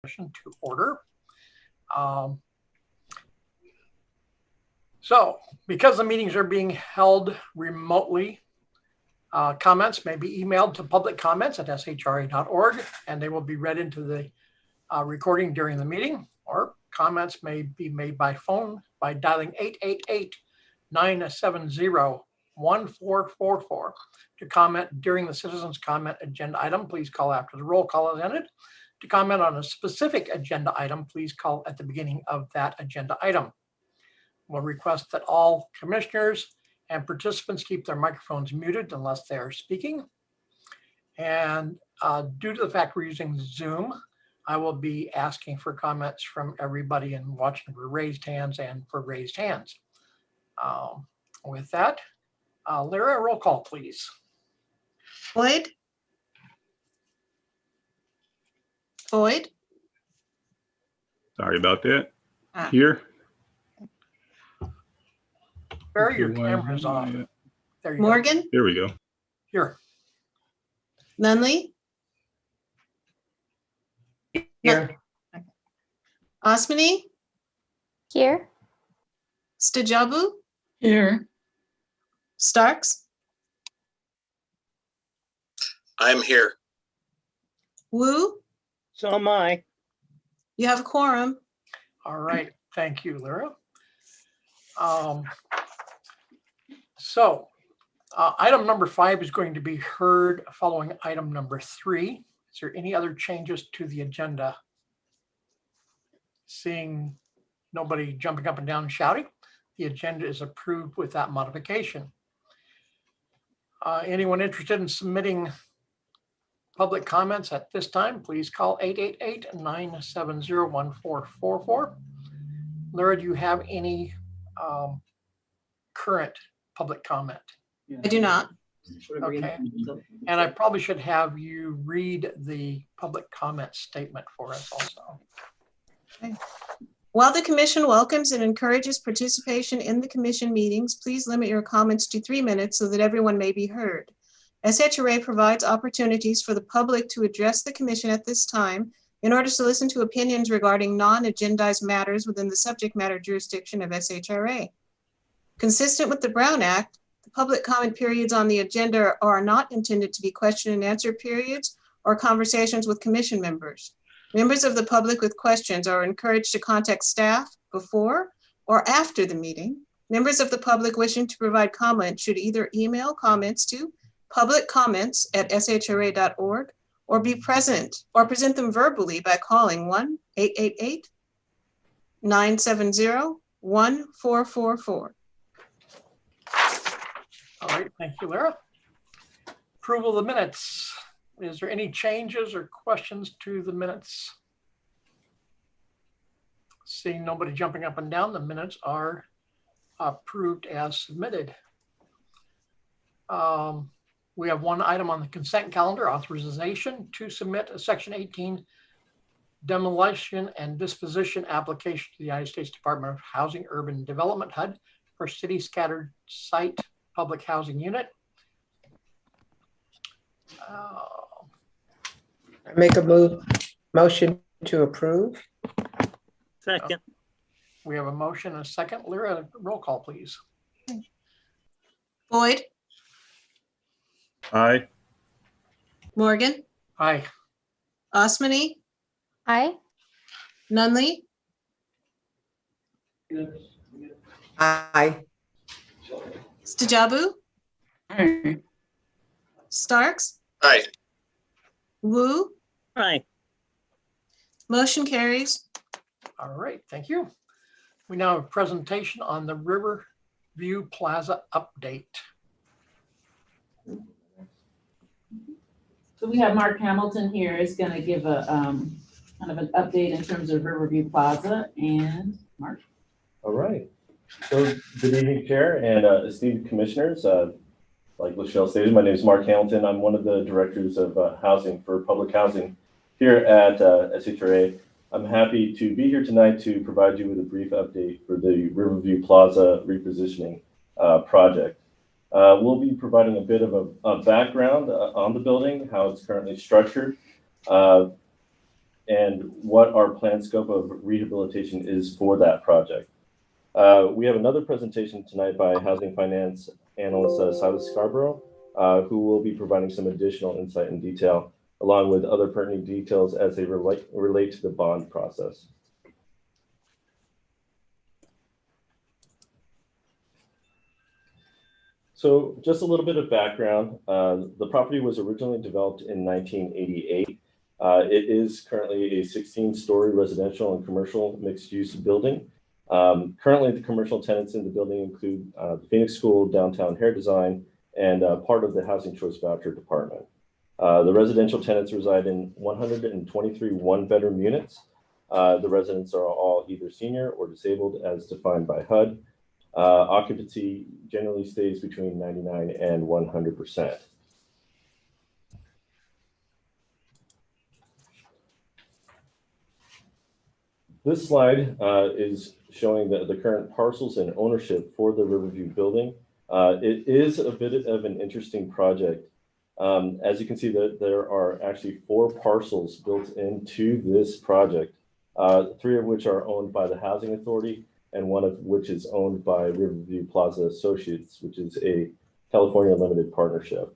Commission to order. So because the meetings are being held remotely, comments may be emailed to publiccomments@shra.org, and they will be read into the recording during the meeting, or comments may be made by phone by dialing 888-970-1444. To comment during the citizens comment agenda item, please call after the roll call is ended. To comment on a specific agenda item, please call at the beginning of that agenda item. We'll request that all commissioners and participants keep their microphones muted unless they are speaking. And due to the fact we're using Zoom, I will be asking for comments from everybody and watching for raised hands and for raised hands. With that, Lyra, roll call, please. Boyd? Boyd? Sorry about that. Here. Barry, your camera's off. There you Morgan? Go. Here we go. Here. Nunley? Here. Okay. Osmani? Here. Stajabu? Here. Starks? I'm here. Wu? So am I. You have a quorum. All right. Thank you, Lyra. So item number 5 is going to be heard following item number 3. Is there any other changes to the agenda? Seeing nobody jumping up and down and shouting, the agenda is approved with that modification. Anyone interested in submitting public comments at this time, please call 888-970-1444. Lyra, do you have any current public comment? I do not. Okay. And I probably should have you read the public comment statement for us also. Okay. While the commission welcomes and encourages participation in the commission meetings, please limit your comments to 3 minutes so that everyone may be heard. SHRA provides opportunities for the public to address the commission at this time in order to listen to opinions regarding non-agendized matters within the subject matter jurisdiction of SHRA. Consistent with the Brown Act, the public comment periods on the agenda are not intended to be question and answer periods or conversations with commission members. Members of the public with questions are encouraged to contact staff before or after the meeting. Members of the public wishing to provide comment should either email comments to publiccomments@shra.org or be present or present them verbally by calling 1-888-970-1444. All right, thank you, Lyra. Approval of the minutes. Is there any changes or questions to the minutes? Seeing nobody jumping up and down, the minutes are approved as submitted. We have one item on the consent calendar, authorization to submit a Section 18 demolition and disposition application to the United States Department of Housing Urban Development HUD for City Scattered Site Public Housing Unit. I make a motion to approve. Second. We have a motion and a second. Lyra, roll call, please. Boyd? Aye. Morgan? Aye. Osmani? Aye. Nunley? Aye. Stajabu? Aye. Starks? Aye. Wu? Aye. Motion carries. All right, thank you. We now have a presentation on the Riverview Plaza update. So we have Mark Hamilton here is going to give a kind of an update in terms of Riverview Plaza, and Mark. All right. So good evening, Chair and esteemed commissioners. Like Lachelle stated, my name is Mark Hamilton. I'm one of the directors of housing for public housing here at SHRA. I'm happy to be here tonight to provide you with a brief update for the Riverview Plaza repositioning project. We'll be providing a bit of a background on the building, how it's currently structured, and what our planned scope of rehabilitation is for that project. We have another presentation tonight by Housing Finance Analyst Silas Scarborough, who will be providing some additional insight and detail, along with other pertinent details as they relate to the bond process. So just a little bit of background. The property was originally developed in 1988. It is currently a 16-story residential and commercial mixed-use building. Currently, the commercial tenants in the building include the Phoenix School, Downtown Hair Design, and part of the Housing Choice Voucher Department. The residential tenants reside in 123 one-bedroom units. The residents are all either senior or disabled as defined by HUD. Occupancy generally stays between 99 and 100%. This slide is showing the current parcels and ownership for the Riverview building. It is a bit of an interesting project. As you can see, there are actually 4 parcels built into this project, 3 of which are owned by the Housing Authority, and 1 of which is owned by Riverview Plaza Associates, which is a California limited partnership.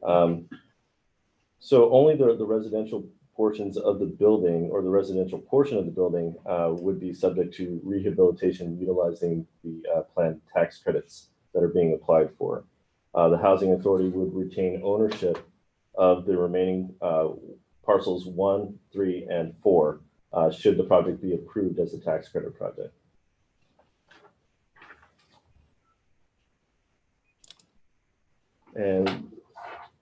So only the residential portions of the building, or the residential portion of the building, would be subject to rehabilitation utilizing the planned tax credits that are being applied for. The Housing Authority would retain ownership of the remaining parcels 1, 3, and 4, should the project be approved as a tax credit project. And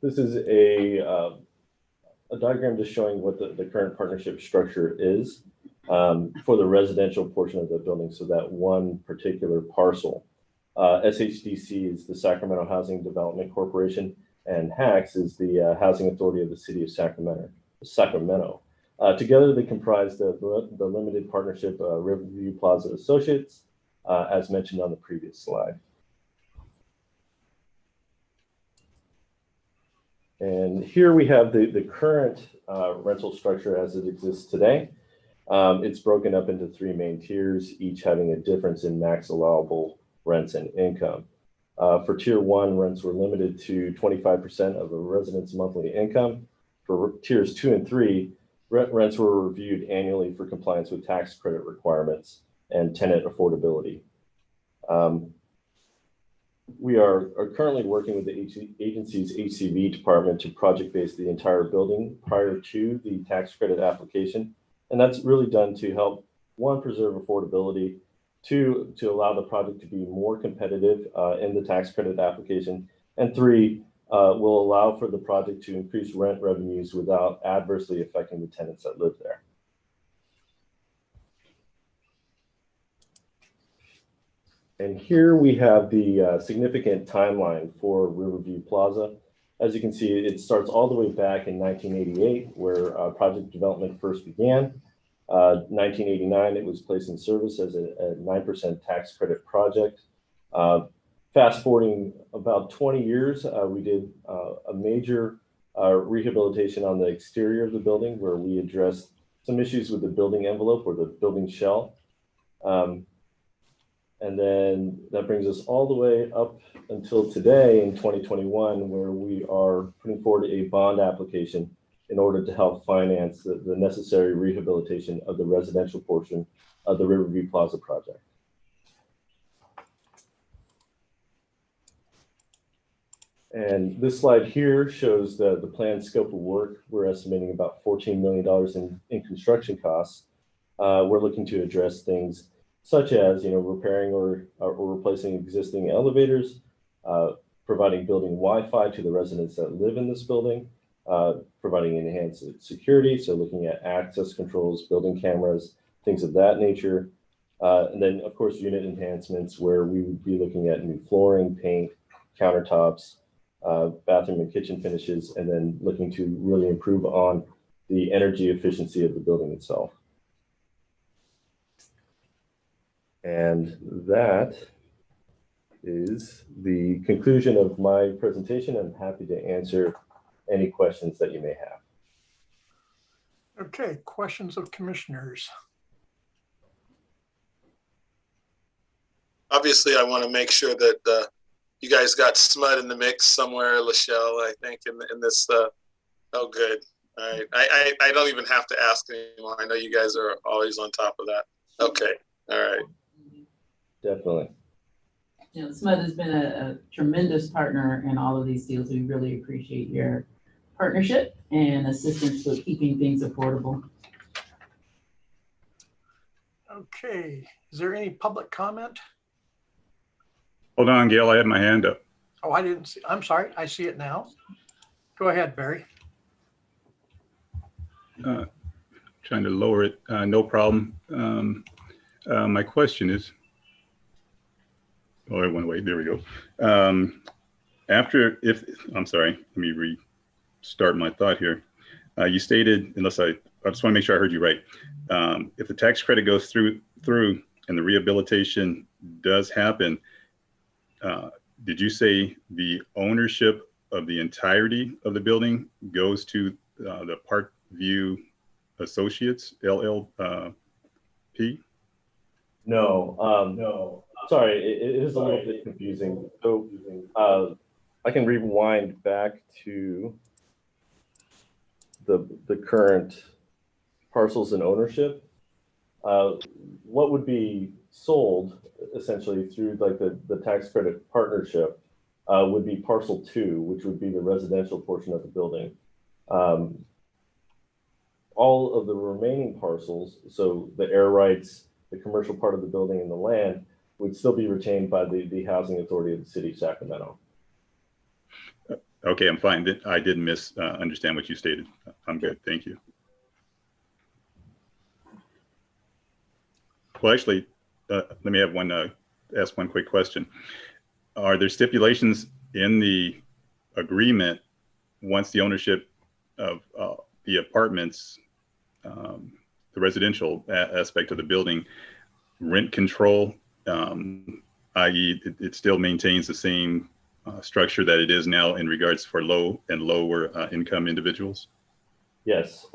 this is a diagram just showing what the current partnership structure is for the residential portion of the building. So that one particular parcel. SHDC is the Sacramento Housing Development Corporation, and HACS is the Housing Authority of the City of Sacramento. Together, they comprise the limited partnership Riverview Plaza Associates, as mentioned on the previous slide. And here we have the current rental structure as it exists today. It's broken up into 3 main tiers, each having a difference in max allowable rents and income. For tier 1, rents were limited to 25% of a resident's monthly income. For tiers 2 and 3, rents were reviewed annually for compliance with tax credit requirements and tenant affordability. We are currently working with the agency's HCV department to project base the entire building prior to the tax credit application. And that's really done to help, 1, preserve affordability, 2, to allow the project to be more competitive in the tax credit application, and 3, will allow for the project to increase rent revenues without adversely affecting the tenants that live there. And here we have the significant timeline for Riverview Plaza. As you can see, it starts all the way back in 1988, where project development first began. 1989, it was placed in service as a 9% tax credit project. Fast forwarding about 20 years, we did a major rehabilitation on the exterior of the building, where we addressed some issues with the building envelope or the building shell. And then that brings us all the way up until today in 2021, where we are putting forward a bond application in order to help finance the necessary rehabilitation of the residential portion of the Riverview Plaza project. And this slide here shows the planned scope of work. We're estimating about $14 million in construction costs. We're looking to address things such as, repairing or replacing existing elevators, providing building Wi-Fi to the residents that live in this building, providing enhanced security, so looking at access controls, building cameras, things of that nature. And then, of course, unit enhancements, where we would be looking at new flooring, paint, countertops, bathroom and kitchen finishes, and then looking to really improve on the energy efficiency of the building itself. And that is the conclusion of my presentation. I'm happy to answer any questions that you may have. Okay, questions of commissioners. Obviously, I want to make sure that you guys got SMUD in the mix somewhere, Lachelle, I think, in this. Oh, good. All right. I don't even have to ask anymore. I know you guys are always on top of that. Okay. All right. Definitely. You know, SMUD has been a tremendous partner in all of these deals. We really appreciate your partnership and assistance with keeping things affordable. Okay, is there any public comment? Hold on, Gail, I had my hand up. Oh, I didn't see, I'm sorry, I see it now. Go ahead, Barry. Trying to lower it, no problem. My question is, oh, it went away, there we go. I'm sorry, let me restart my thought here. You stated, I just want to make sure I heard you right. If the tax credit goes through and the rehabilitation does happen, did you say the ownership of the entirety of the building goes to the Parkview Associates, LLP? No, no. Sorry, it is a little bit confusing. So I can rewind back to the current parcels and ownership. What would be sold essentially through like the tax credit partnership would be parcel 2, which would be the residential portion of the building. All of the remaining parcels, so the air rights, the commercial part of the building and the land, would still be retained by the housing authority of the city of Sacramento. Okay, I'm fine. I didn't understand what you stated. I'm good, thank you. Well, actually, let me have ask one quick question. Are there stipulations in the agreement once the ownership of the apartments, the residential aspect of the building, rent control, i.e. it still maintains the same structure that it is now in regards for low and lower income individuals? Yes.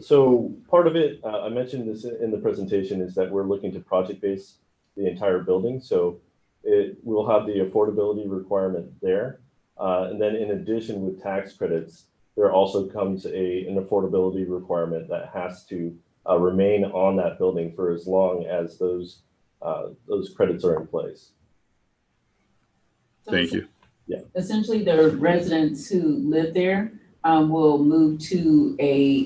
So part of it, I mentioned this in the presentation, is that we're looking to project base the entire building. So it will have the affordability requirement there. And then in addition with tax credits, there also comes an affordability requirement that has to remain on that building for as long as those credits are in place. Thank you. Yeah. Essentially, the residents who live there will move to a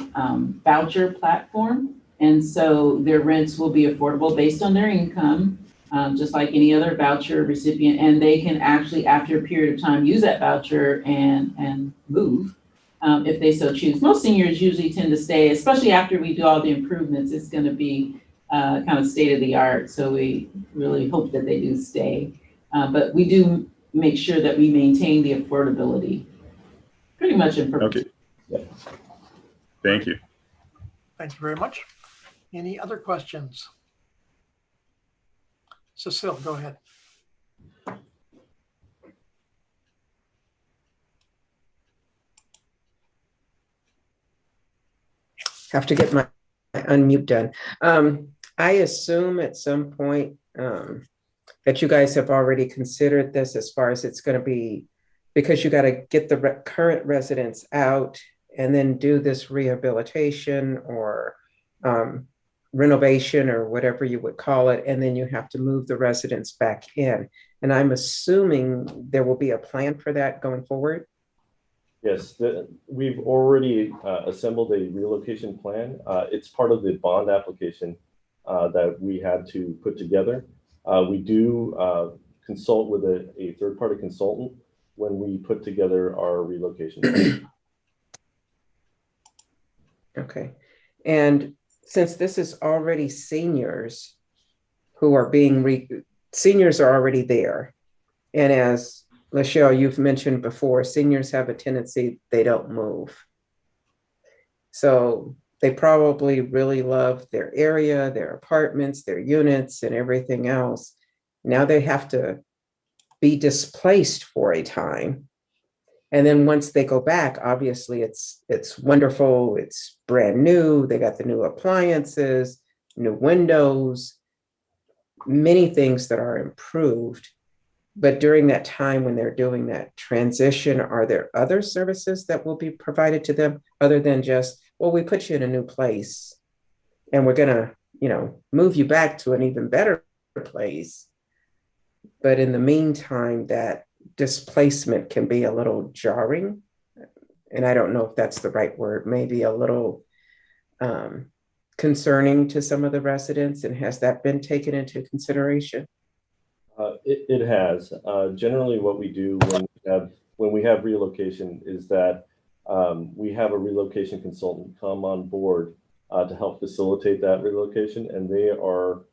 voucher platform. And so their rents will be affordable based on their income, just like any other voucher recipient. And they can actually, after a period of time, use that voucher and move if they so choose. Most seniors usually tend to stay, especially after we do all the improvements. It's going to be kind of state of the art. So we really hope that they do stay. But we do make sure that we maintain the affordability pretty much in perpetuity. Okay. Thank you. Thank you very much. Any other questions? Cecile, go ahead. Have to get my unmute done. I assume at some point that you guys have already considered this as far as it's going to be, because you got to get the current residents out and then do this rehabilitation or renovation or whatever you would call it, and then you have to move the residents back in. And I'm assuming there will be a plan for that going forward. Yes, we've already assembled a relocation plan. It's part of the bond application that we had to put together. We do consult with a third-party consultant when we put together our relocation plan. Okay. And since this is already seniors who are being, seniors are already there. And as Lachelle, you've mentioned before, seniors have a tendency, they don't move. So they probably really love their area, their apartments, their units, and everything else. Now they have to be displaced for a time. And then once they go back, obviously it's wonderful. It's brand new. They got the new appliances, new windows, many things that are improved. But during that time when they're doing that transition, are there other services that will be provided to them other than just, well, we put you in a new place and we're gonna, move you back to an even better place. But in the meantime, that displacement can be a little jarring. And I don't know if that's the right word, maybe a little concerning to some of the residents. And has that been taken into consideration? It has. Generally, what we do when we have relocation is that we have a relocation consultant come on board to help facilitate that relocation, and they are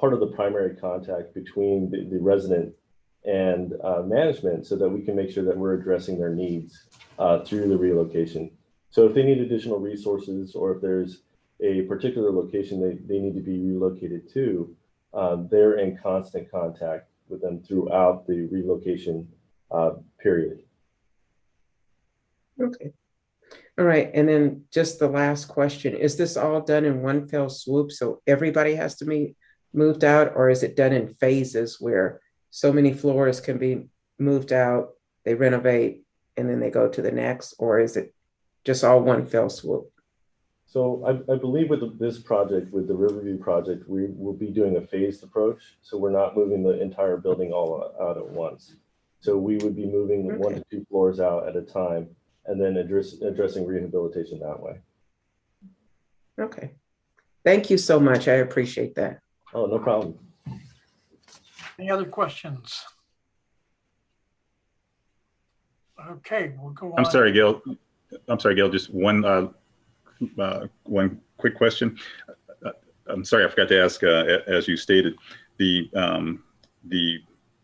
part of the primary contact between the resident and management, so that we can make sure that we're addressing their needs through the relocation. So if they need additional resources, or if there's a particular location they need to be relocated to, they're in constant contact with them throughout the relocation period. Okay. All right. And then just the last question, is this all done in one fell swoop? So everybody has to be moved out, or is it done in phases where so many floors can be moved out, they renovate, and then they go to the next, or is it just all one fell swoop? So I believe with this project, with the Riverview project, we will be doing a phased approach. So we're not moving the entire building all out at once. So we would be moving 1 to 2 floors out at a time, and then addressing rehabilitation that way. Okay. Thank you so much. I appreciate that. Oh, no problem. Any other questions? Okay, we'll go on. I'm sorry, Gail. Just one quick question. I'm sorry, I forgot to ask. As you stated, the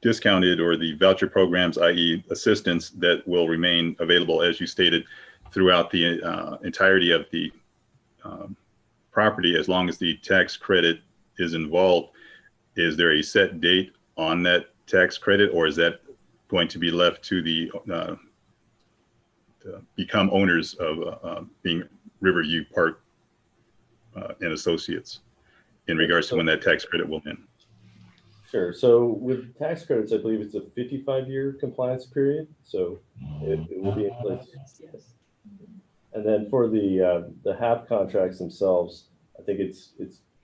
discounted or the voucher programs, i.e., assistance, that will remain available, as you stated, throughout the entirety of the property, as long as the tax credit is involved. Is there a set date on that tax credit, or is that going to be left to the to become owners of being Riverview Park and Associates in regards to when that tax credit will end? Sure. So with tax credits, I believe it's a 55-year compliance period. So it will be in place. Yes. And then for the HAP contracts themselves, I think it's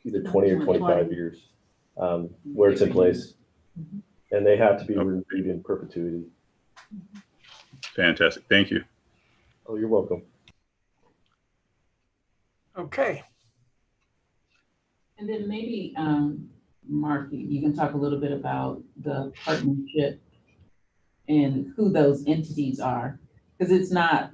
either 20 or 25 years where it's in place. And they have to be renewed in perpetuity. Fantastic. Thank you. Oh, you're welcome. Okay. And then maybe, Mark, you can talk a little bit about the partnership and who those entities are, because it's not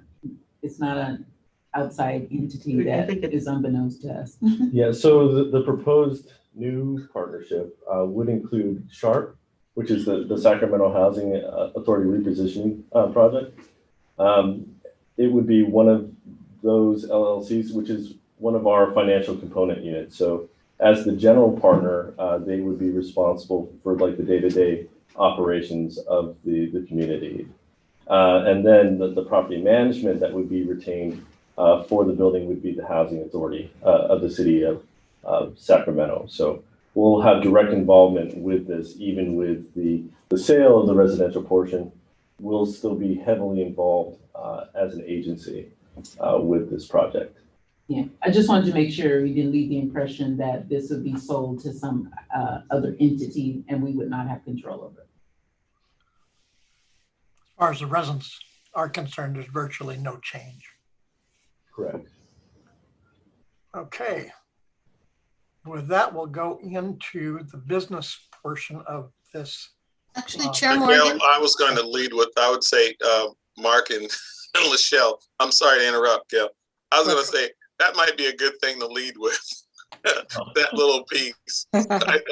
an outside entity that is unbeknownst to us. Yeah, so the proposed new partnership would include SHRA, which is the Sacramento Housing Authority repositioning project. It would be one of those LLCs, which is one of our financial component units. So as the general partner, they would be responsible for like the day-to-day operations of the community. And then the property management that would be retained for the building would be the Housing Authority of the city of Sacramento. So we'll have direct involvement with this, even with the sale of the residential portion. We'll still be heavily involved as an agency with this project. Yeah, I just wanted to make sure we didn't leave the impression that this would be sold to some other entity and we would not have control over it. As far as the residents are concerned, there's virtually no change. Correct. Okay. With that, we'll go into the business portion of this. Actually, Chair Gail, Morgan. I was going to lead with, I would say, Mark and Lachelle. I'm sorry to interrupt, Gail. I was going to say, that might be a good thing to lead with, that little piece. All right.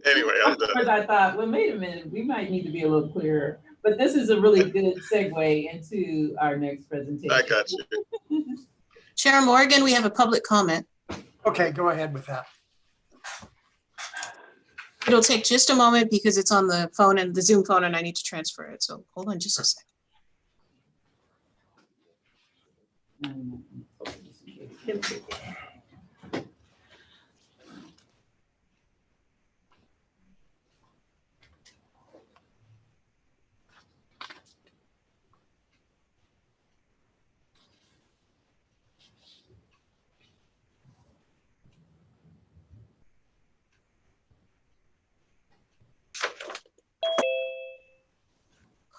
Anyway, I'm done. Because I thought, well, wait a minute, we might need to be a little clearer. But this is a really good segue into our next presentation. I got you. Chair Morgan, we have a public comment. Okay, go ahead with that. It'll take just a moment because it's on the phone and the Zoom phone and I need to transfer it. So hold on just a second.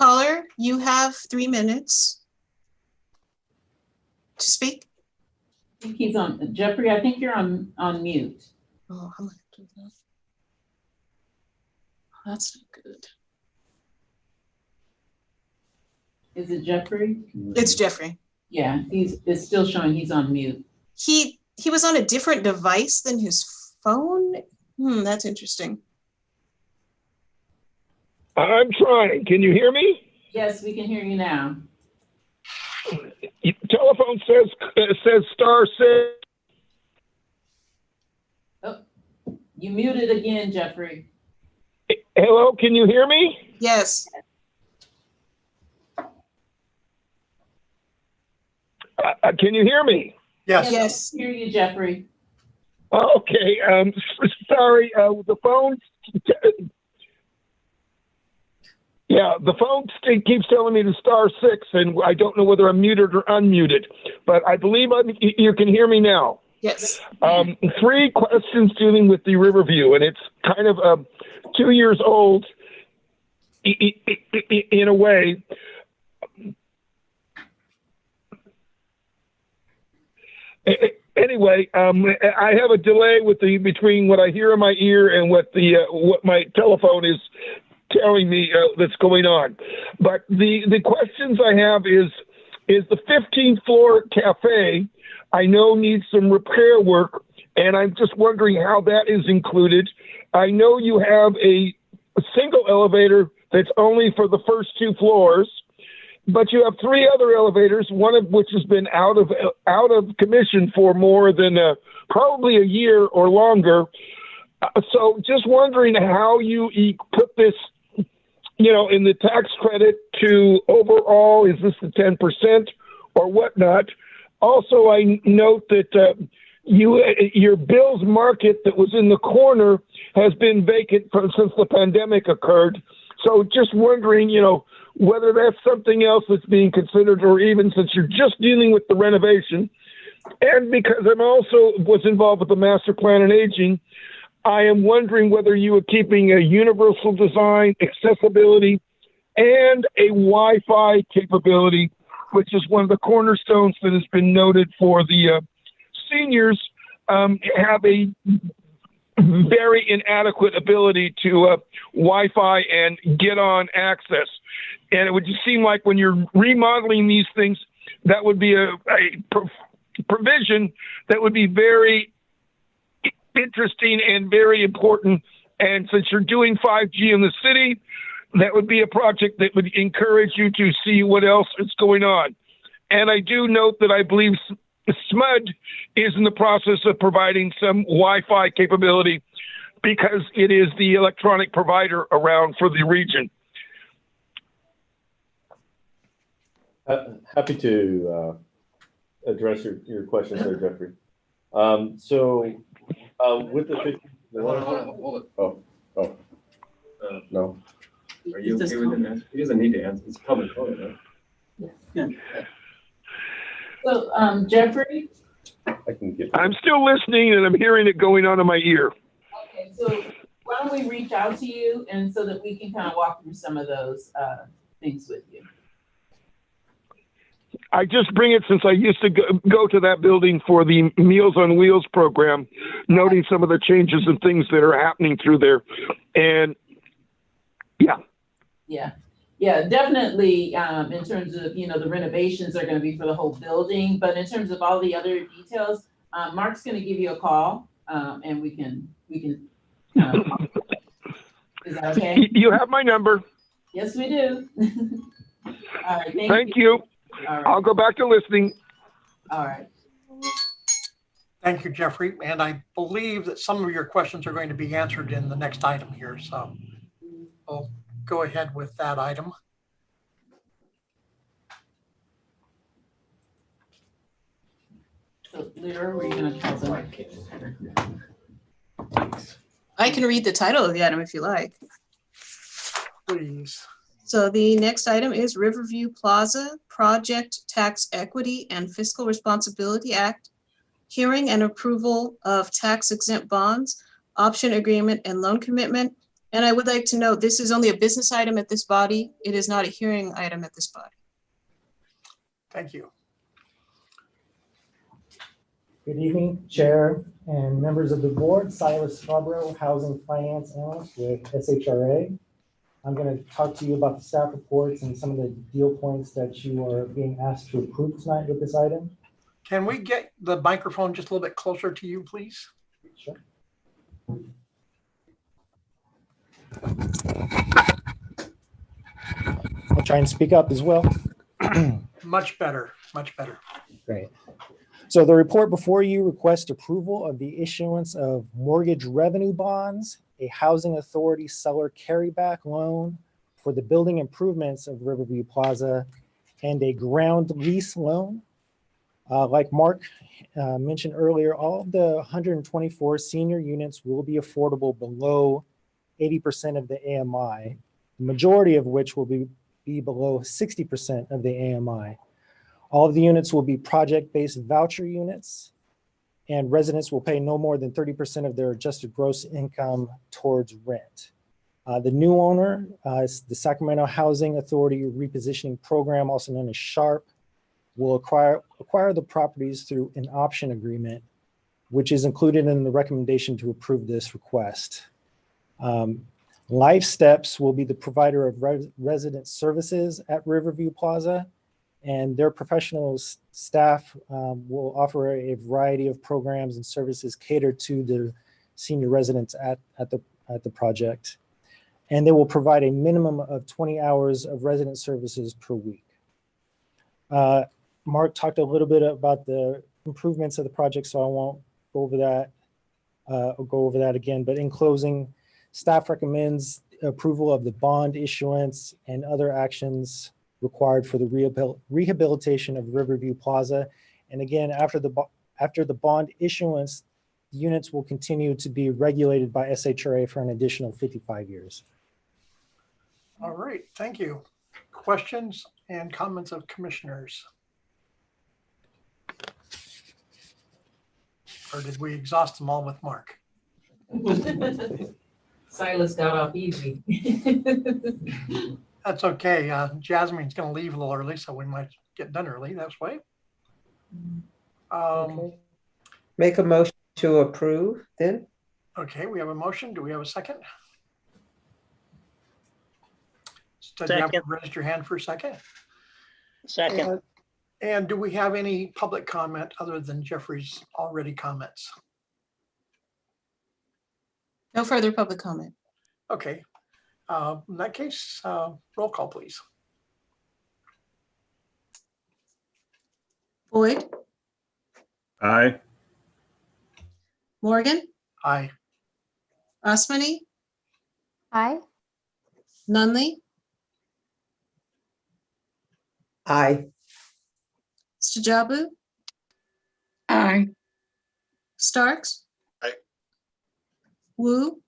Caller, you have 3 minutes to speak. I think he's on, Jeffrey, I think you're on mute. Oh, I'm gonna do that. That's not good. Is it Jeffrey? It's Jeffrey. Yeah, it's still showing he's on mute. He was on a different device than his phone. That's interesting. I'm trying. Can you hear me? Yes, we can hear you now. Telephone says *6. Oh, you muted again, Jeffrey. Hello, can you hear me? Yes. Can you hear me? Yes. Yes. Hear you, Jeffrey. Okay. Sorry. The phone. Yeah, the phone keeps telling me to *6, and I don't know whether I'm muted or unmuted. But I believe you can hear me now. Yes. 3 questions dealing with the Riverview, and it's kind of 2 years old in a way. Anyway, I have a delay between what I hear in my ear and what my telephone is telling me that's going on. But the questions I have is the 15th floor cafe, I know needs some repair work, and I'm just wondering how that is included. I know you have a single elevator that's only for the first 2 floors, but you have 3 other elevators, one of which has been out of commission for more than probably a year or longer. So just wondering how you put this, in the tax credit to overall, is this the 10% or whatnot? Also, I note that your Bill's Market that was in the corner has been vacant since the pandemic occurred. So just wondering, whether that's something else that's being considered, or even since you're just dealing with the renovation. And because I'm also was involved with the master plan and aging, I am wondering whether you are keeping a universal design, accessibility, and a Wi-Fi capability, which is one of the cornerstones that has been noted for the seniors have a very inadequate ability to Wi-Fi and get on access. And it would just seem like when you're remodeling these things, that would be a provision that would be very interesting and very important. And since you're doing 5G in the city, that would be a project that would encourage you to see what else is going on. And I do note that I believe SMUD is in the process of providing some Wi-Fi capability because it is the electronic provider around for the region. Happy to address your questions there, Jeffrey. With the 15, hold it. No. Are you okay with him? He doesn't need to answer. It's public comment, right? Yeah. So, Jeffrey? I'm still listening, and I'm hearing it going on in my ear. Okay, so why don't we reach out to you, and so that we can kind of walk through some of those things with you. I just bring it since I used to go to that building for the Meals on Wheels program, noting some of the changes and things that are happening through there. And yeah, definitely. In terms of, the renovations are going to be for the whole building, but in terms of all the other details, Mark's going to give you a call, and we can talk. Is that okay? You have my number. Yes, we do. All right. Thank you. Thank you. All right. I'll go back to listening. All right. Thank you, Jeffrey. And I believe that some of your questions are going to be answered in the next item here. So we'll go ahead with that item. So Lear, were you gonna tell them? I can read the title of the item if you like. Please. So the next item is Riverview Plaza Project Tax Equity and Fiscal Responsibility Act, hearing and approval of tax-exempt bonds, option agreement, and loan commitment. And I would like to note, this is only a business item at this body. It is not a hearing item at this body. Thank you. Good evening, Chair and members of the board. Silas Scarborough, Housing Finance Analyst with SHRA. I'm going to talk to you about the staff reports and some of the deal points that you are being asked to approve tonight with this item. Can we get the microphone just a little bit closer to you, please? Sure. I'll try and speak up as well. Much better, much better. Great. So the report before you requests approval of the issuance of mortgage revenue bonds, a housing authority seller carryback loan for the building improvements of Riverview Plaza, and a ground lease loan. Like Mark mentioned earlier, all of the 124 senior units will be affordable below 80% of the AMI, the majority of which will be below 60% of the AMI. All of the units will be project-based voucher units, and residents will pay no more than 30% of their adjusted gross income towards rent. The new owner is the Sacramento Housing Authority Repositioning Program, also known as SHRP, will acquire the properties through an option agreement, which is included in the recommendation to approve this request. Life Steps will be the provider of resident services at Riverview Plaza, and their professional staff will offer a variety of programs and services catered to the senior residents at the project. And they will provide a minimum of 20 hours of resident services per week. Mark talked a little bit about the improvements of the project, so I won't go over that again. But in closing, staff recommends approval of the bond issuance and other actions required for the rehabilitation of Riverview Plaza. And again, after the bond issuance, the units will continue to be regulated by SHRA for an additional 55 years. All right, thank you. Questions and comments of commissioners? Or did we exhaust them all with Mark? Silas got off easy. That's okay. Jasmine's going to leave a little early, so we might get done early. That's way. Okay. Make a motion to approve then. Okay, we have a motion. Do we have a second? Second. You have to raise your hand for a second. Second. And do we have any public comment other than Jeffrey's already comments? No further public comment. Okay. In that case, roll call, please. Boyd, Aye. Morgan, Aye. Osmani, Aye. Nunley, Aye. Stajabu, Aye. Starks. Aye. Wu,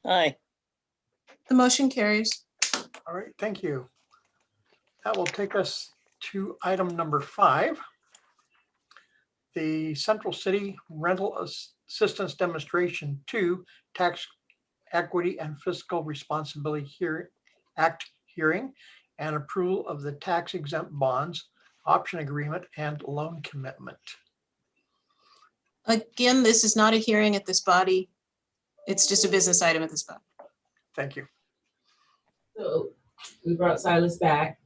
Aye. the motion carries. All right, thank you. That will take us to item number 5. The Central City Rental Assistance Demonstration 2 Tax Equity and Fiscal Responsibility Act hearing and approval of the tax-exempt bonds, option agreement, and loan commitment. Again, this is not a hearing at this body. It's just a business item at this body. Thank you. So we brought Silas back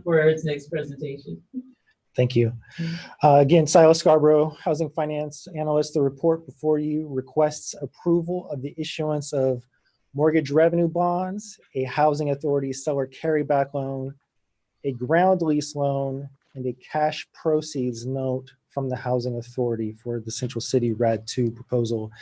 for his next presentation. Thank you. Again, Silas Scarborough, Housing Finance Analyst. The report before you requests approval of the issuance of mortgage revenue bonds, a housing authority seller carryback loan, a ground lease loan, and a cash proceeds note from the Housing Authority for the Central City RAD 2 proposal,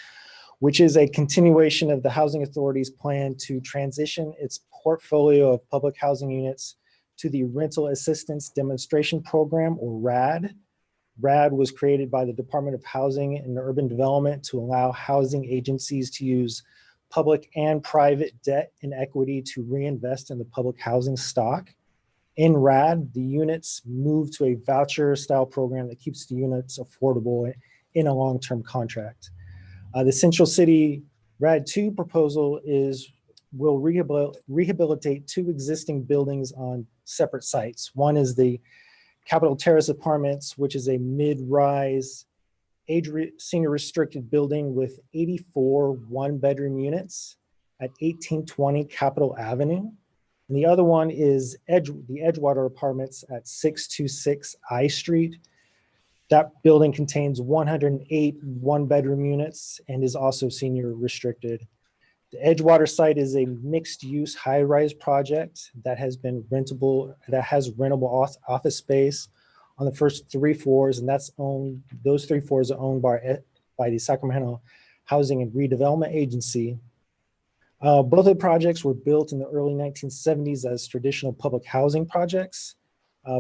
which is a continuation of the Housing Authority's plan to transition its portfolio of public housing units to the Rental Assistance Demonstration Program, or RAD. RAD was created by the Department of Housing and Urban Development to allow housing agencies to use public and private debt and equity to reinvest in the public housing stock. In RAD, the units move to a voucher style program that keeps the units affordable in a long-term contract. The Central City RAD 2 proposal will rehabilitate 2 existing buildings on separate sites. One is the Capitol Terrace Apartments, which is a mid-rise senior restricted building with 84 one-bedroom units at 1820 Capitol Avenue. And the other one is the Edgewater Apartments at 626 I Street. That building contains 108 one-bedroom units and is also senior restricted. The Edgewater site is a mixed-use high-rise project that has rentable office space on the first 3 floors, and those 3 floors are owned by the Sacramento Housing and Redevelopment Agency. Both of the projects were built in the early 1970s as traditional public housing projects,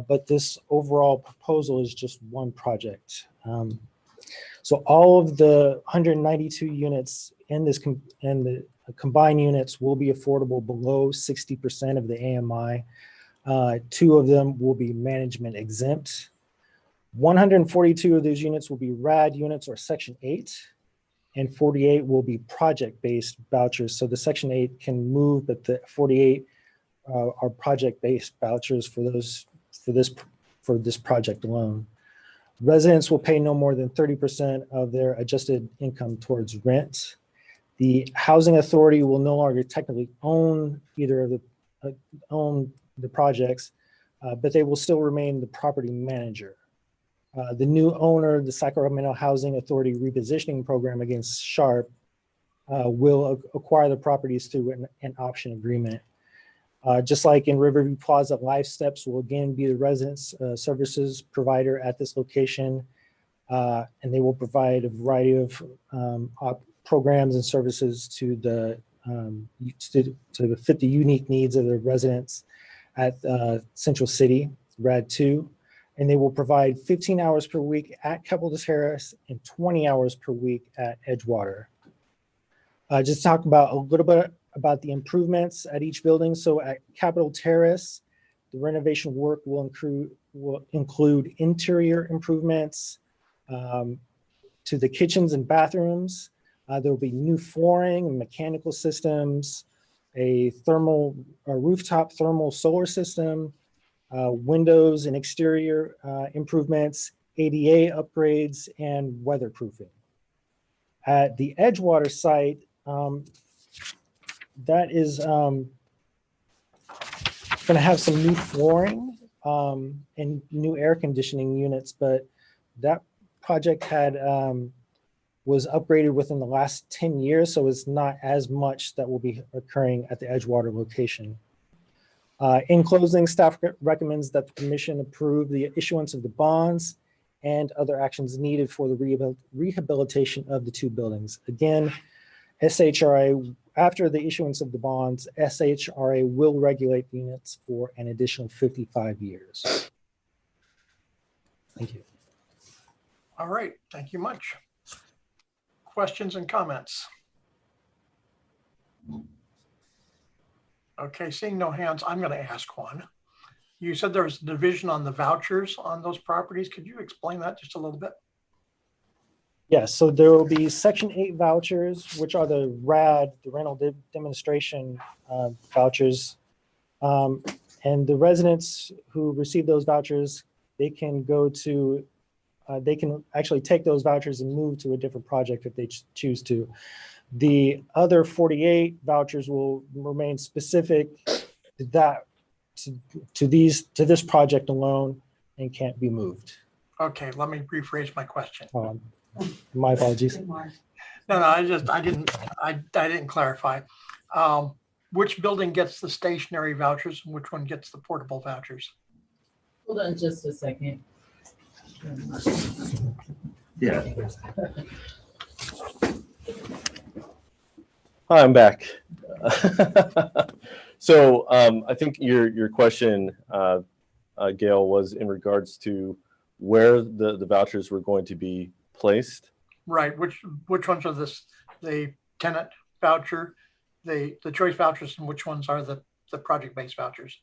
but this overall proposal is just one project. So all of the 192 units in the combined units will be affordable below 60% of the AMI. 2 of them will be management exempt. 142 of those units will be RAD units or Section 8, and 48 will be project-based vouchers. So the Section 8 can move, but the 48 are project-based vouchers for this project alone. Residents will pay no more than 30% of their adjusted income towards rent. The Housing Authority will no longer technically own either of the projects, but they will still remain the property manager. The new owner, the Sacramento Housing Authority Repositioning Program against SHRA, will acquire the properties through an option agreement. Just like in Riverview Plaza, Life Steps will again be the residence services provider at this location, and they will provide a variety of programs and services to fit the unique needs of the residents at Central City, RAD 2. And they will provide 15 hours per week at Capitol Terrace and 20 hours per week at Edgewater. Just talk about a little bit about the improvements at each building. So at Capitol Terrace, the renovation work will include interior improvements to the kitchens and bathrooms. There will be new flooring and mechanical systems, a rooftop thermal solar system, windows and exterior improvements, ADA upgrades, and weatherproofing. At the Edgewater site, that is going to have some new flooring and new air conditioning units, but that project was upgraded within the last 10 years, so it's not as much that will be occurring at the Edgewater location. In closing, staff recommends that the commission approve the issuance of the bonds and other actions needed for the rehabilitation of the 2 buildings. Again, SHRA, after the issuance of the bonds, SHRA will regulate the units for an additional 55 years. Thank you. All right, thank you much. Questions and comments? Okay, seeing no hands, I'm going to ask one. You said there's a division on the vouchers on those properties. Could you explain that just a little bit? Yes, so there will be Section 8 vouchers, which are the RAD, the rental demonstration vouchers. And the residents who receive those vouchers, they can actually take those vouchers and move to a different project if they choose to. The other 48 vouchers will remain specific to this project alone and can't be moved. Okay, let me rephrase my question. My apologies. No, I didn't clarify. Which building gets the stationary vouchers and which one gets the portable vouchers? Hold on just a second. Yeah. Hi, I'm back. So I think your question, Gail, was in regards to where the vouchers were going to be placed. Right. Which ones are the tenant voucher, the choice vouchers, and which ones are the project-based vouchers?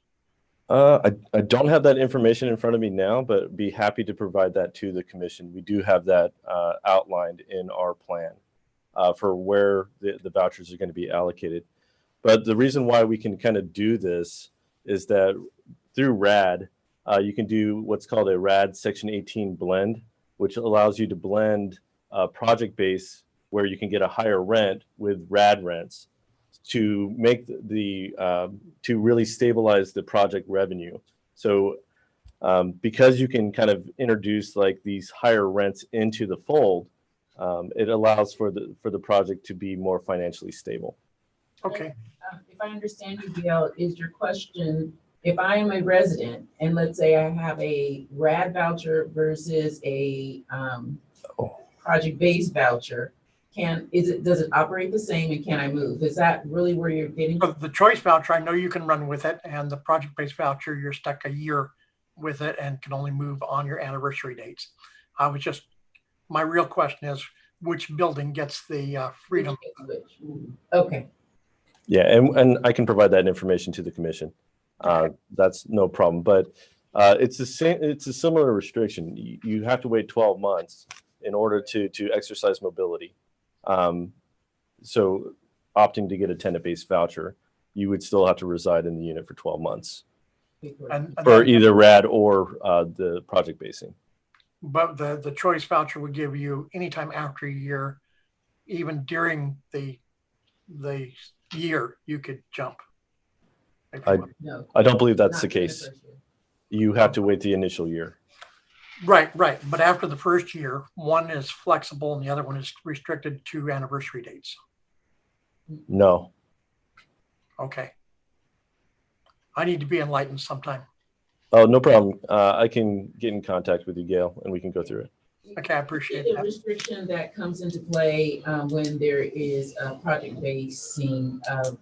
I don't have that information in front of me now, but be happy to provide that to the commission. We do have that outlined in our plan for where the vouchers are going to be allocated. But the reason why we can kind of do this is that through RAD, you can do what's called a RAD Section 18 blend, which allows you to blend project base where you can get a higher rent with RAD rents to make to really stabilize the project revenue. So because you can kind of introduce like these higher rents into the fold, it allows for the project to be more financially stable. Okay. If I understand you, Gail, is your question, if I am a resident and let's say I have a RAD voucher versus a project-based voucher, does it operate the same and can I move? Is that really where you're getting? The choice voucher, I know you can run with it, and the project-based voucher, you're stuck a year with it and can only move on your anniversary dates. My real question is, which building gets the freedom? Okay. Yeah, and I can provide that information to the commission. That's no problem. But it's a similar restriction. You have to wait 12 months in order to exercise mobility. So opting to get a tenant-based voucher, you would still have to reside in the unit for 12 months for either RAD or the project basing. But the choice voucher would give you anytime after a year, even during the year, you could jump. I don't believe that's the case. You have to wait the initial year. Right. But after the first year, one is flexible and the other one is restricted to anniversary dates. No. Okay. I need to be enlightened sometime. Oh, no problem. I can get in contact with you, Gail, and we can go through it. Okay, I appreciate the that. restriction that comes into play when there is a project basing of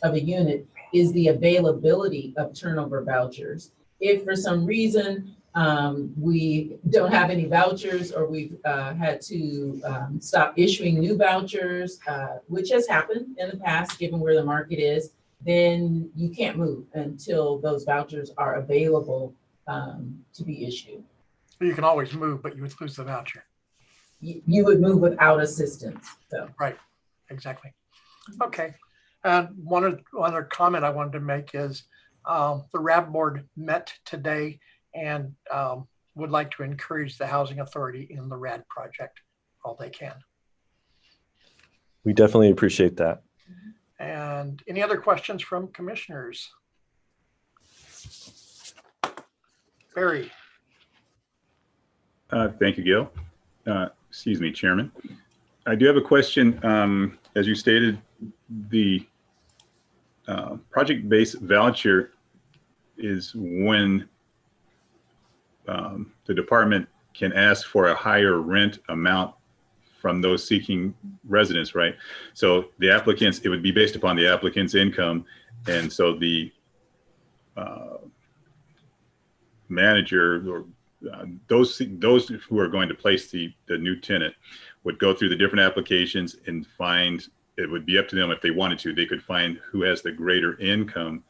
a unit is the availability of turnover vouchers. If for some reason we don't have any vouchers or we've had to stop issuing new vouchers, which has happened in the past, given where the market is, then you can't move until those vouchers are available to be issued. You can always move, but you would lose the voucher. You would move without assistance. So. Right, exactly. Okay. And one other comment I wanted to make is the RAB board met today and would like to encourage the housing authority in the RAD project all they can. We definitely appreciate that. And any other questions from commissioners? Barry. Thank you, Gail. Excuse me, Chairman. I do have a question. As you stated, the project-based voucher is when the department can ask for a higher rent amount from those seeking residence, right? So the applicants, it would be based upon the applicant's income. And so the manager or those who are going to place the new tenant would go through the different applications and find, it would be up to them if they wanted to, they could find who has the greater income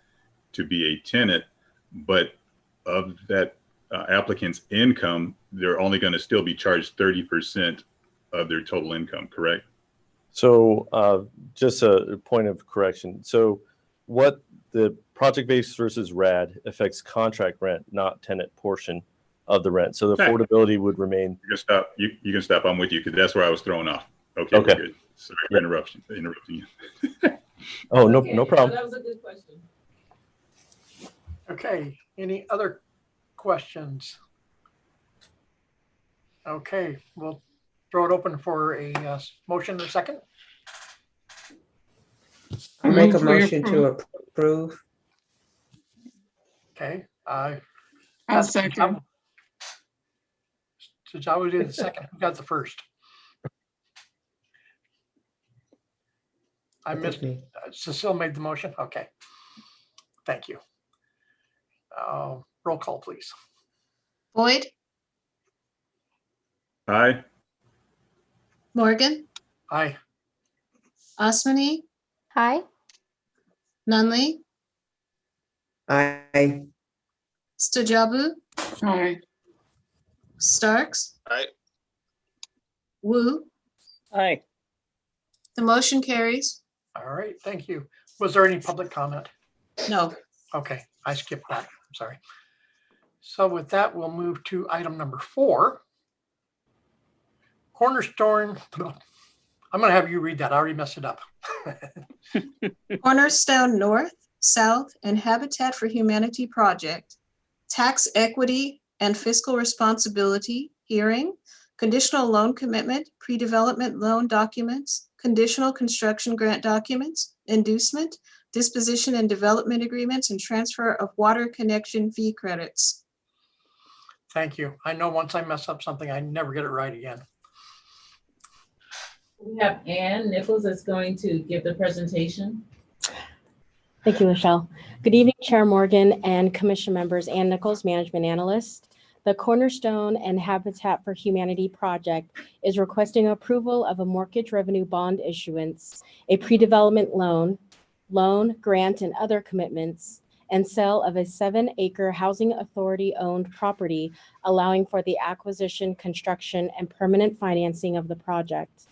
to be a tenant, but of that applicant's income, they're only going to still be charged 30% of their total income, correct? So just a point of correction. So what the project-based versus RAD affects contract rent, not tenant portion of the rent. So the affordability would remain. You can stop. You can stop. I'm with you because that's where I was thrown off. Okay. Okay. Good. Sorry for interrupting you. Oh, no problem. That was a good question. Okay. Any other questions? Okay. We'll throw it open for a motion in a second. I make a motion to approve. Okay. I'll second. Since I was in the second, who got the first? I missed. me. Cecile made the motion. Okay. Thank you. Roll call, please. Boyd, Aye. Morgan, Aye. Osmani, Hi. Nunley, Aye. Stajabu, Aye. Starks, Aye. Wu. Aye. The motion carries. All right, thank you. Was there any public comment? No. Okay, I skipped that. I'm sorry. So with that, we'll move to item number 4. Cornerstone. I'm going to have you read that. I already messed it up. Cornerstone North, South, and Habitat for Humanity Project, Tax Equity and Fiscal Responsibility Hearing, Conditional Loan Commitment, Pre-Development Loan Documents, Conditional Construction Grant Documents, Inducement, Disposition and Development Agreements, and Transfer of Water Connection Fee Credits. Thank you. I know once I mess up something, I never get it right again. We have Ann Nichols that's going to give the presentation. Thank you, Michelle. Good evening, Chair Morgan and Commission members. Ann Nichols, Management Analyst. The Cornerstone and Habitat for Humanity project is requesting approval of a mortgage revenue bond issuance, a pre-development loan, grant, and other commitments, and sale of a 7-acre housing authority-owned property, allowing for the acquisition, construction, and permanent financing of the project.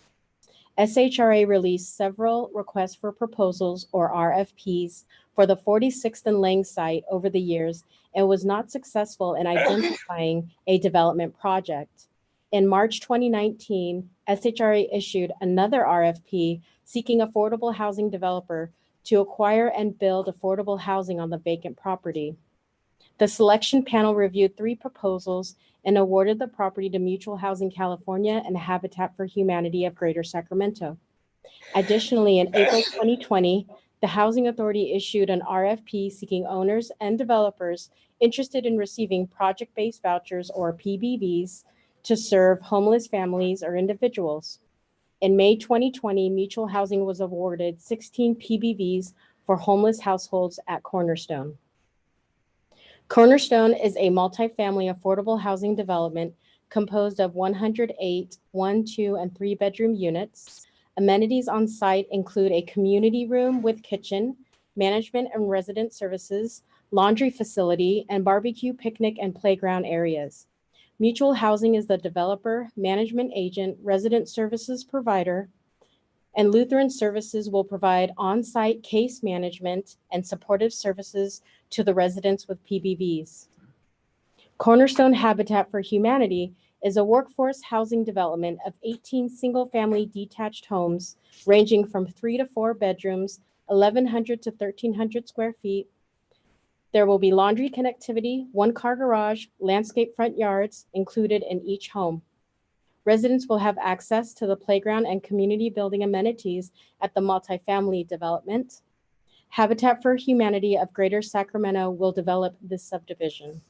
SHRA released several requests for proposals, or RFPs, for the 46th and Lang site over the years and was not successful in identifying a development project. In March 2019, SHRA issued another RFP seeking affordable housing developer to acquire and build affordable housing on the vacant property. The selection panel reviewed 3 proposals and awarded the property to Mutual Housing California and Habitat for Humanity of Greater Sacramento. Additionally, in April 2020, the Housing Authority issued an RFP seeking owners and developers interested in receiving project-based vouchers, or PBVs, to serve homeless families or individuals. In May 2020, Mutual Housing was awarded 16 PBVs for homeless households at Cornerstone. Cornerstone is a multifamily affordable housing development composed of 108 1-, 2-, and 3-bedroom units. Amenities on site include a community room with kitchen, management and resident services, laundry facility, and barbecue, picnic, and playground areas. Mutual Housing is the developer, management agent, resident services provider, and Lutheran Services will provide on-site case management and supportive services to the residents with PBVs. Cornerstone Habitat for Humanity is a workforce housing development of 18 single-family detached homes ranging from 3 to 4 bedrooms, 1,100 to 1,300 square feet. There will be laundry connectivity, 1-car garage, landscape front yards included in each home. Residents will have access to the playground and community building amenities at the multifamily development. Habitat for Humanity of Greater Sacramento will develop this subdivision.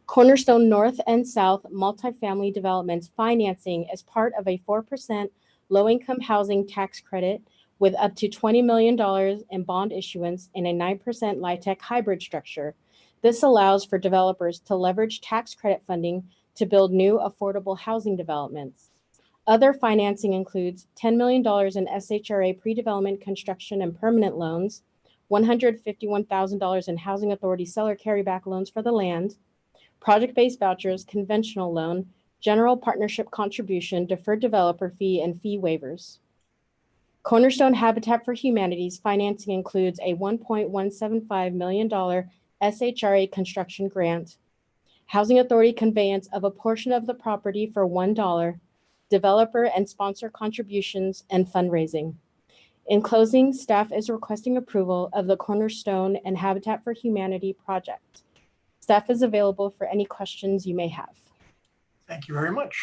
Cornerstone North and South multifamily developments financing is part of a 4% low-income housing tax credit with up to $20 million in bond issuance in a 9% LIHTC hybrid structure. This allows for developers to leverage tax credit funding to build new affordable housing developments. Other financing includes $10 million in SHRA pre-development construction and permanent loans, $151,000 in Housing Authority seller carryback loans for the land, project-based vouchers, conventional loan, general partnership contribution, deferred developer fee, and fee waivers. Cornerstone Habitat for Humanity's financing includes a $1.175 million SHRA construction grant, Housing Authority conveyance of a portion of the property for $1, developer and sponsor contributions, and fundraising. In closing, staff is requesting approval of the Cornerstone and Habitat for Humanity project. Staff is available for any questions you may have. Thank you very much.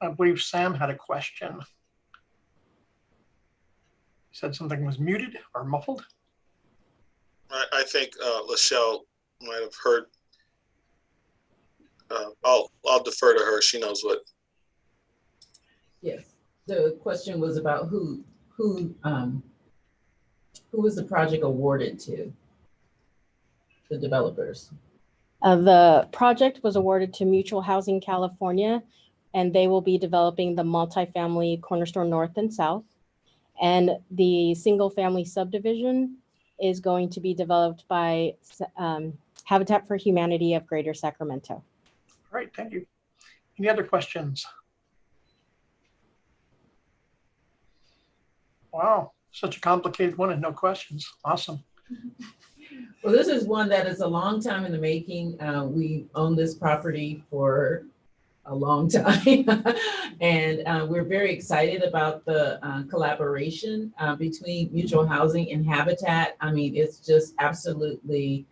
I believe Sam had a question. He said something was muted or muffled. I think Lachelle might have heard I'll defer to her. She knows what. Yes, the question was about who was the project awarded to? The developers. The project was awarded to Mutual Housing California, and they will be developing the multifamily Cornerstone North and South. And the single-family subdivision is going to be developed by Habitat for Humanity of Greater Sacramento. All right, thank you. Any other questions? Wow, such a complicated one and no questions. Awesome. Well, this is one that is a long time in the making. We own this property for a long time. And we're very excited about the collaboration between Mutual Housing and Habitat. I mean, it's just absolutely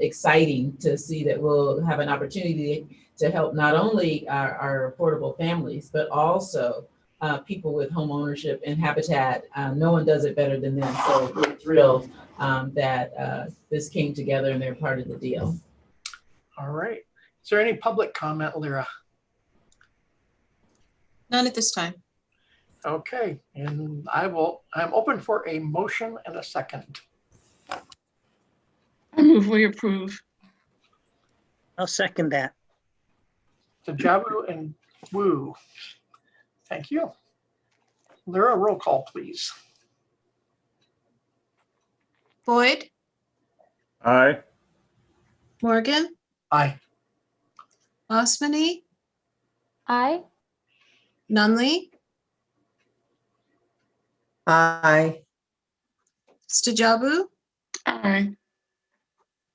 exciting to see that we'll have an opportunity to help not only our affordable families, but also people with home ownership and Habitat. No one does it better than them. So we're thrilled that this came together and they're part of the deal. All right. Is there any public comment, Lyra? None at this time. Okay, and I'm open for a motion and a second. I move we approve. I'll second that. To Jabu and Wu. Thank you. Lyra, roll call, please. Boyd, Aye. Morgan, Aye. Osmany, Aye. Nunley, Aye. Stajabu, Aye.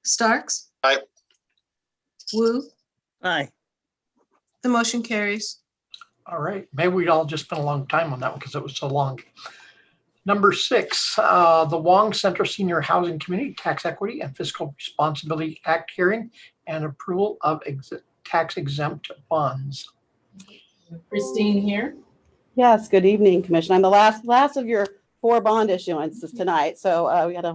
Starks, Aye. Wu. Aye. The motion carries. All right, maybe we'd all just spent a long time on that one because it was so long. Number 6, the Wong Center Senior Housing Community Tax Equity and Fiscal Responsibility Act hearing and approval of tax-exempt bonds. Christine here. Yes, good evening, Commissioner. I'm the last of your 4 bond issuances tonight, so we had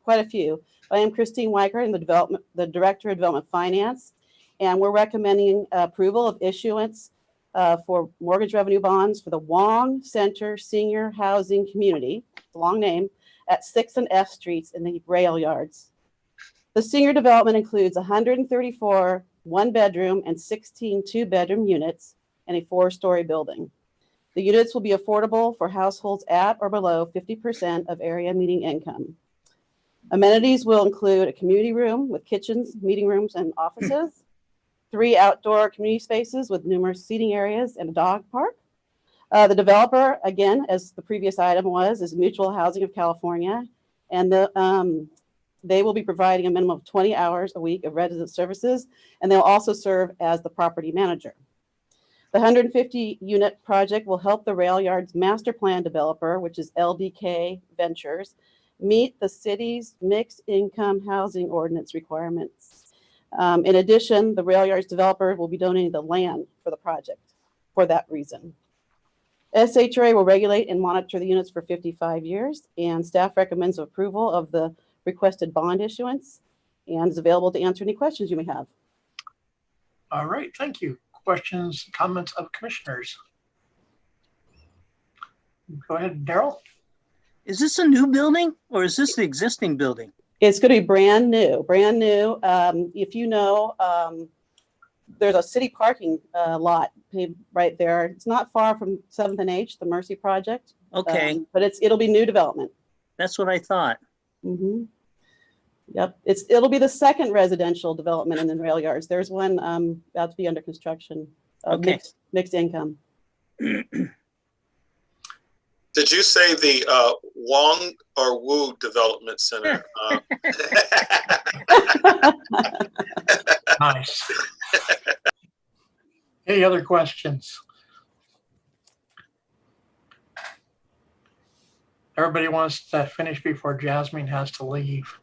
quite a few. I am Christine Weicker, I'm the Director of Development Finance, and we're recommending approval of issuance for mortgage revenue bonds for the Wong Center Senior Housing Community, it's a long name, at 6th and F Streets in the rail yards. The senior development includes 134 one-bedroom and 16 two-bedroom units and a 4-story building. The units will be affordable for households at or below 50% of area median income. Amenities will include a community room with kitchens, meeting rooms, and offices, 3 outdoor community spaces with numerous seating areas and a dog park. The developer, again, as the previous item was, is Mutual Housing of California, and they will be providing a minimum of 20 hours a week of resident services, and they'll also serve as the property manager. The 150-unit project will help the rail yard's master plan developer, which is LDK Ventures, meet the city's mixed income housing ordinance requirements. In addition, the rail yards developer will be donating the land for the project for that reason. SHRA will regulate and monitor the units for 55 years, and staff recommends approval of the requested bond issuance and is available to answer any questions you may have. All right, thank you. Questions, comments of commissioners? Go ahead, Daryl. Is this a new building or is this the existing building? It's going to be brand new, brand new. If you know, there's a city parking lot right there. It's not far from 7th and H, the Mercy Project. Okay. But it'll be new development. That's what I thought. Mm-hmm. Yep, it'll be the 2nd residential development in the rail yards. There's one about to be under construction. Okay. Mixed income. Did you say the Wong or Wu Development Center? Nice. Any other questions? Everybody wants to finish before Jasmine has to leave.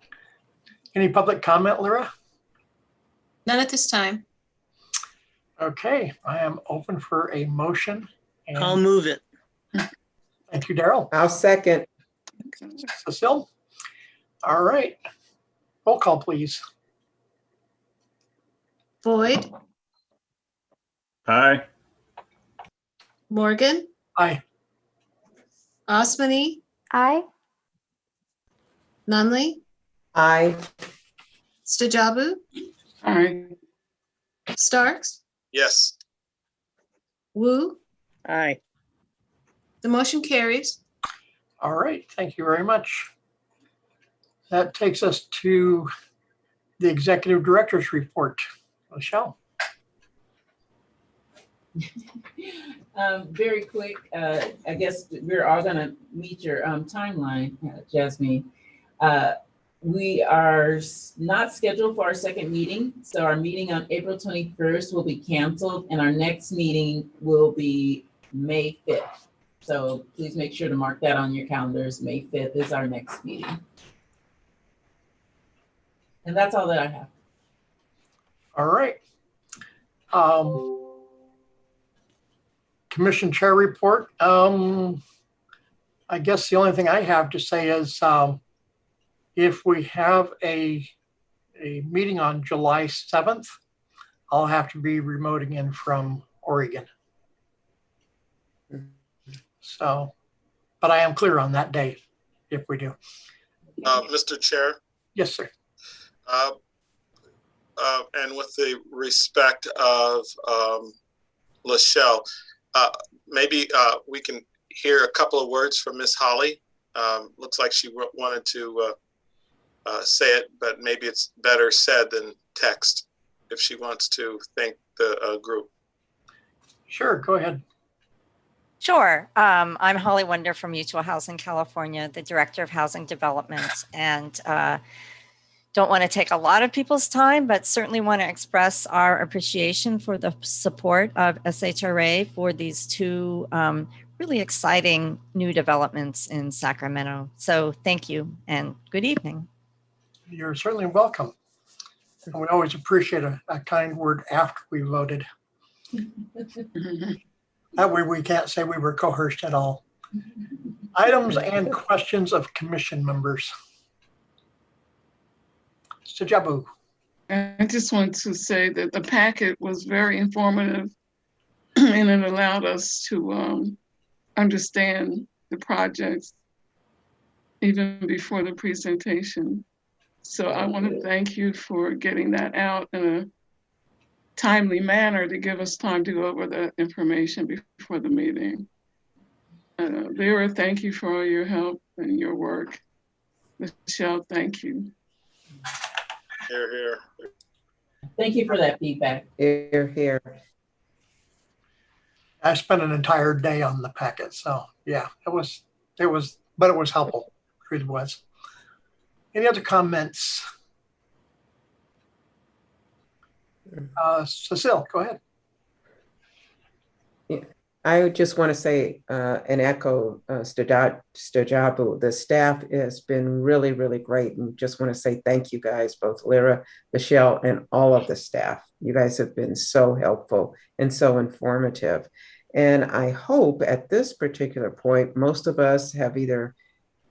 Any public comment, Lyra? None at this time. Okay, I am open for a motion. I'll move it. Thank you, Daryl. I'll second. Cecile? All right. Roll call, please. Boyd, Aye. Morgan, Aye. Osmani, Aye. Nunley, Aye. Stajabu, Aye. Starks, Yes. Wu. Aye. The motion carries. All right, thank you very much. That takes us to the executive director's report. Michelle. Very quick, I guess we're all gonna meet your timeline, Jasmine. We are not scheduled for our second meeting, so our meeting on April 21st will be canceled, and our next meeting will be May 5th. So please make sure to mark that on your calendars. May 5th is our next meeting. And that's all that I have. All right. Commission chair report. I guess the only thing I have to say is if we have a meeting on July 7th, I'll have to be remoting in from Oregon. So, but I am clear on that day if we do. Mr. Chair. Yes, sir. And with the respect of Lachelle, maybe we can hear a couple of words from Miss Holly. Looks like she wanted to say it, but maybe it's better said than text if she wants to thank the group. Sure, go ahead. Sure. I'm Holly Wonder from Mutual Housing California, the Director of Housing Development, and don't want to take a lot of people's time, but certainly want to express our appreciation for the support of SHRA for these two really exciting new developments in Sacramento. So thank you and good evening. You're certainly welcome. And we always appreciate a kind word after we voted. That way we can't say we were coerced at all. Items and questions of commission members. Stajabu. I just want to say that the packet was very informative and it allowed us to understand the projects even before the presentation. So I want to thank you for getting that out in a timely manner to give us time to go over the information before the meeting. Vera, thank you for all your help and your work. Michelle, thank you. Here, here. Thank you for that feedback. Here, here. I spent an entire day on the packet, so yeah, but it was helpful. It really was. Any other comments? Cecile, go ahead. Yeah, I just want to say and echo Stajabu. The staff has been really, really great, and just want to say thank you guys, both Lyra, Michelle, and all of the staff. You guys have been so helpful and so informative. And I hope at this particular point, most of us have either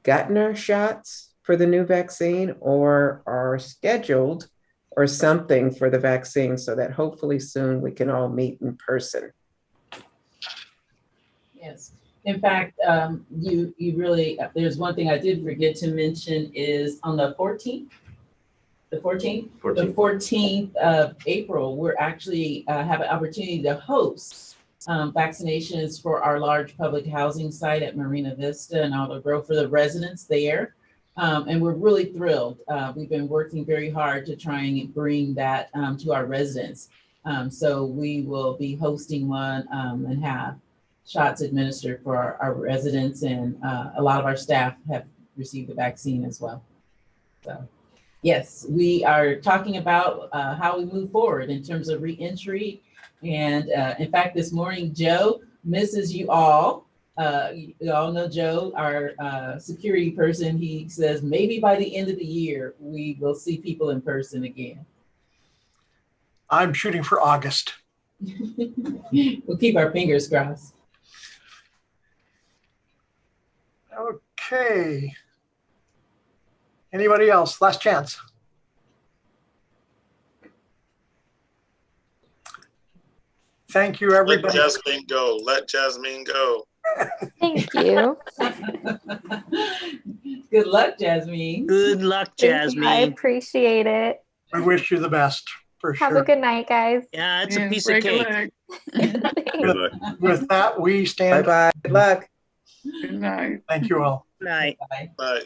gotten our shots for the new vaccine or are scheduled or something for the vaccine, so that hopefully soon we can all meet in person. Yes. In fact, you really, there's one thing I did forget to mention is on the 14th of April, we're actually have an opportunity to host vaccinations for our large public housing site at Marina Vista and Alder Grove for the residents there. And we're really thrilled. We've been working very hard to try and bring that to our residents. So we will be hosting one and have shots administered for our residents, and a lot of our staff have received the vaccine as well. So yes, we are talking about how we move forward in terms of reentry. And in fact, this morning, Joe misses you all. You all know Joe, our security person. He says maybe by the end of the year, we will see people in person again. I'm shooting for August. We'll keep our fingers crossed. Okay. Anybody else? Last chance. Thank you, Let everybody. Jasmine go. Let Jasmine go. Thank you. Good luck, Jasmine. Good luck, Thank you. I Jasmine. appreciate it. We wish you the best, for Have sure. a good night, guys. Yeah, it's a Yeah, piece of break a cake. leg. Good luck. With that, we stand. Bye-bye. Good luck. Good night. Thank you all. Night. Bye. Bye.